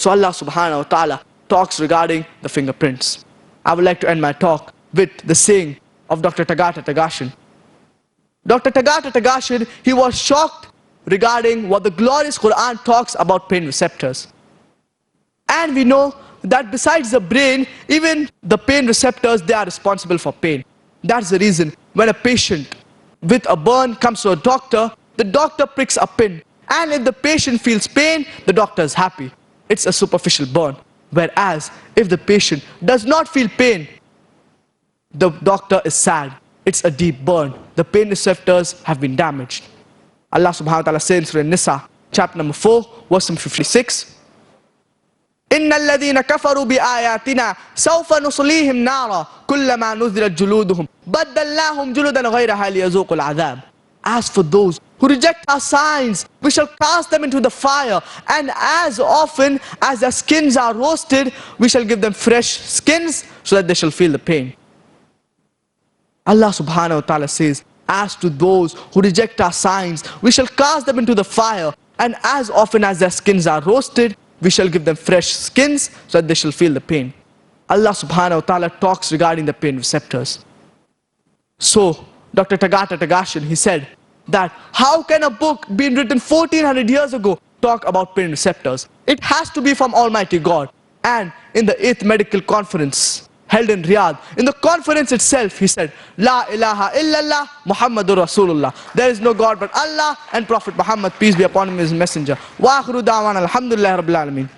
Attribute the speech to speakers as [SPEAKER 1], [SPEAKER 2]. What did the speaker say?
[SPEAKER 1] So Allah subhanahu wa ta'ala talks regarding the fingerprints. I would like to end my talk with the saying of Dr. Tagata Tagashin. Dr. Tagata Tagashin, he was shocked regarding what the glorious Quran talks about pain receptors. And we know that besides the brain, even the pain receptors, they are responsible for pain. That's the reason when a patient with a burn comes to a doctor, the doctor pricks a pin. And if the patient feels pain, the doctor is happy. It's a superficial burn. Whereas if the patient does not feel pain, the doctor is sad. It's a deep burn. The pain receptors have been damaged. Allah subhanahu wa ta'ala says in Surah Nisa, chapter number 4, verse number 56. إِنَّ الَّذِينَ كَفَرُوا بِآيَاتِنَا سَوْفَ نُصْلِيهِمْ نَارًا كُلَّمَا نُزِلَتْ جُلُودُهُمْ بَدَّلْنَاهُمْ جُلُودًا غَيْرَهَا لِيَذُوقُوا الْعَذَابَ. As for those who reject our signs, we shall cast them into the fire, and as often as their skins are roasted, we shall give them fresh skins so that they shall feel the pain. Allah subhanahu wa ta'ala says, as to those who reject our signs, we shall cast them into the fire, and as often as their skins are roasted, we shall give them fresh skins so that they shall feel the pain. Allah subhanahu wa ta'ala talks regarding the pain receptors. So, Dr. Tagata Tagashin, he said that how can a book being written 1400 years ago talk about pain receptors? It has to be from Almighty God. And in the 8th medical conference held in Riyadh, in the conference itself, he said, La ilaha illallah Muhammadur Rasulullah. There is no God but Allah and Prophet Muhammad, peace be upon him, his messenger. Wa akhiru da'wana alhamdulillahi rabbil alameen.